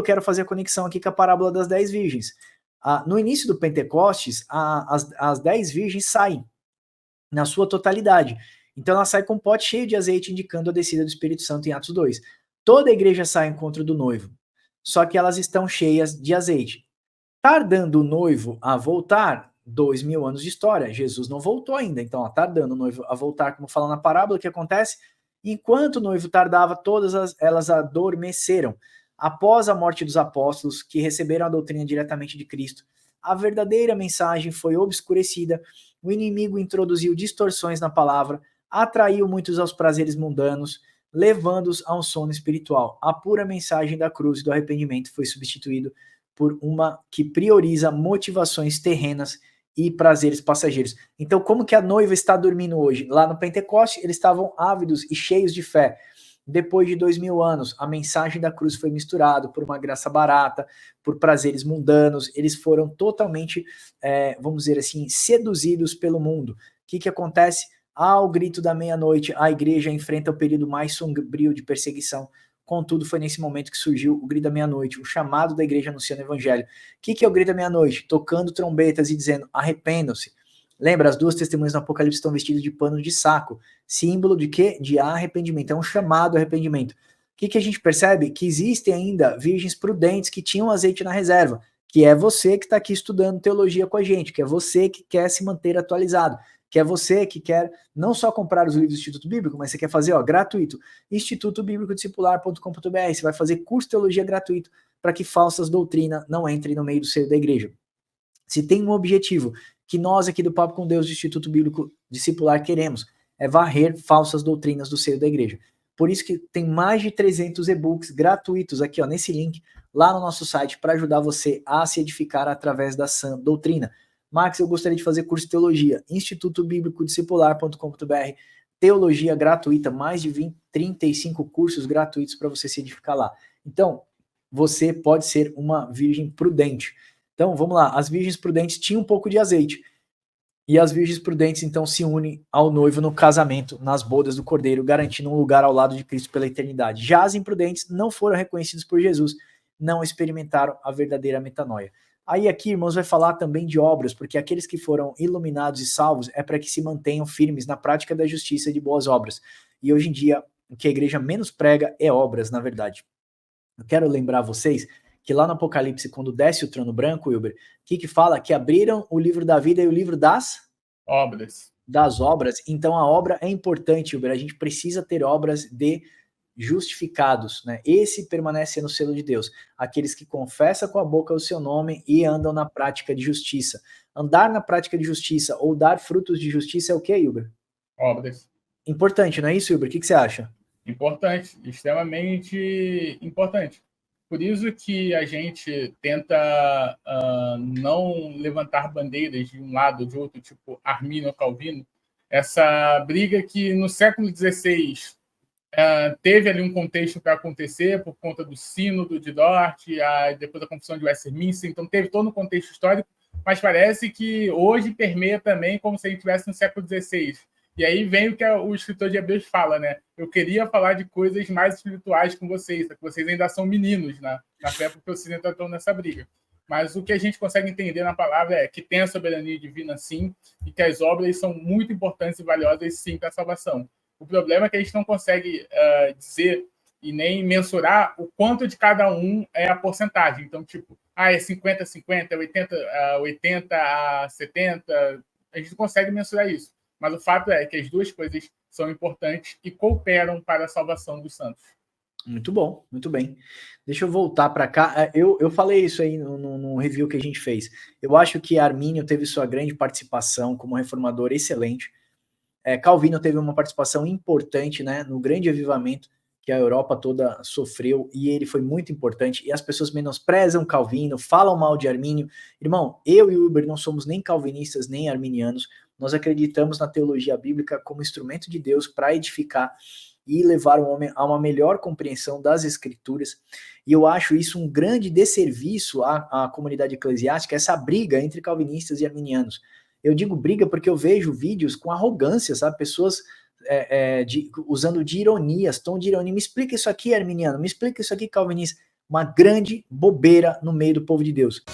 eu quero fazer a conexão aqui com a parábola das 10 virgens. No início do Pentecostes, as 10 virgens saem na sua totalidade. Então ela sai com um pote cheio de azeite, indicando a descida do Espírito Santo em Atos 2. Toda a igreja sai ao encontro do noivo, só que elas estão cheias de azeite. Tardando o noivo a voltar, 2000 anos de história, Jesus não voltou ainda, então tardando o noivo a voltar, como fala na parábola, o que acontece? Enquanto o noivo tardava, elas adormeceram. Após a morte dos apóstolos, que receberam a doutrina diretamente de Cristo, a verdadeira mensagem foi obscurecida, o inimigo introduziu distorções na palavra, atraiu muitos aos prazeres mundanos, levando-os a um sono espiritual. A pura mensagem da cruz e do arrependimento foi substituído por uma que prioriza motivações terrenas e prazeres passageiros. Então, como que a noiva está dormindo hoje? Lá no Pentecoste, eles estavam ávidos e cheios de fé. Depois de 2000 anos, a mensagem da cruz foi misturada por uma graça barata, por prazeres mundanos, eles foram totalmente, vamos dizer assim, seduzidos pelo mundo. O que acontece? Ao grito da meia-noite, a igreja enfrenta o período mais sombrio de perseguição. Contudo, foi nesse momento que surgiu o grito da meia-noite, o chamado da igreja anunciando o evangelho. O que é o grito da meia-noite? Tocando trombetas e dizendo, arrependam-se. Lembra, as duas testemunhas no Apocalipse estão vestidas de pano de saco. Símbolo de quê? De arrependimento. É um chamado arrependimento. O que a gente percebe? Que existem ainda virgens prudentes que tinham azeite na reserva, que é você que está aqui estudando teologia com a gente, que é você que quer se manter atualizado, que é você que quer não só comprar os livros do Instituto Bíblico, mas você quer fazer, gratuito, institutobiblicodiscipular.com.br, você vai fazer curso de teologia gratuito para que falsas doutrinas não entrem no meio do seio da igreja. Se tem um objetivo que nós aqui do Papo com Deus do Instituto Bíblico Discipular queremos, é varrer falsas doutrinas do seio da igreja. Por isso que tem mais de 300 e-books gratuitos aqui, nesse link, lá no nosso site, para ajudar você a se edificar através da sã doutrina. Max, eu gostaria de fazer curso de teologia, institutobiblicodiscipular.com.br, teologia gratuita, mais de 35 cursos gratuitos para você se edificar lá. Então, você pode ser uma virgem prudente. Então, vamos lá, as virgens prudentes tinham um pouco de azeite, e as virgens prudentes, então, se unem ao noivo no casamento, nas bodas do Cordeiro, garantindo um lugar ao lado de Cristo pela eternidade. Já as imprudentes não foram reconhecidas por Jesus, não experimentaram a verdadeira metanoia. Aí aqui, irmãos, vai falar também de obras, porque aqueles que foram iluminados e salvos é para que se mantenham firmes na prática da justiça e de boas obras. E hoje em dia, o que a igreja menos prega é obras, na verdade. Eu quero lembrar vocês que lá no Apocalipse, quando desce o trono branco, Wilber, o que fala? Que abriram o livro da vida e o livro das obras. Das obras. Então a obra é importante, Wilber. A gente precisa ter obras de justificados, né? Esse permanece no selo de Deus. Aqueles que confessam com a boca o seu nome e andam na prática de justiça. Andar na prática de justiça ou dar frutos de justiça é o que, Wilber? Obras. Importante, não é isso, Wilber? O que você acha? Importante, extremamente importante. Por isso que a gente tenta não levantar bandeiras de um lado ou de outro, tipo Armínio ou Calvino. Essa briga que no século XVI teve ali um contexto para acontecer por conta do Sínodo de Dort, depois da Confissão de Westminster, então teve todo um contexto histórico, mas parece que hoje permeia também como se a gente estivesse no século XVI. E aí vem o que o escritor de Hebreus fala, né? Eu queria falar de coisas mais espirituais com vocês, que vocês ainda são meninos na fé, porque vocês ainda estão nessa briga. Mas o que a gente consegue entender na palavra é que tem a soberania divina, sim, e que as obras são muito importantes e valiosas, sim, para a salvação. O problema é que a gente não consegue dizer e nem mensurar o quanto de cada um é a porcentagem. Então, tipo, é 50-50, 80-70, a gente não consegue mensurar isso. Mas o fato é que as duas coisas são importantes e cooperam para a salvação dos santos. Muito bom, muito bem. Deixa eu voltar para cá. Eu falei isso aí no review que a gente fez. Eu acho que Armínio teve sua grande participação como reformador excelente. Calvino teve uma participação importante, né, no grande avivamento que a Europa toda sofreu, e ele foi muito importante, e as pessoas menosprezam Calvino, falam mal de Armínio. Irmão, eu e o Uber não somos nem calvinistas, nem arminianos, nós acreditamos na teologia bíblica como instrumento de Deus para edificar e levar o homem a uma melhor compreensão das escrituras, e eu acho isso um grande desserviço à comunidade eclesiástica, essa briga entre calvinistas e arminianos. Eu digo briga porque eu vejo vídeos com arrogância, sabe? Pessoas usando de ironias, tom de ironia. Me explica isso aqui, arminiano. Me explica isso aqui, calvinista. uma grande bobeira no meio do povo de Deus.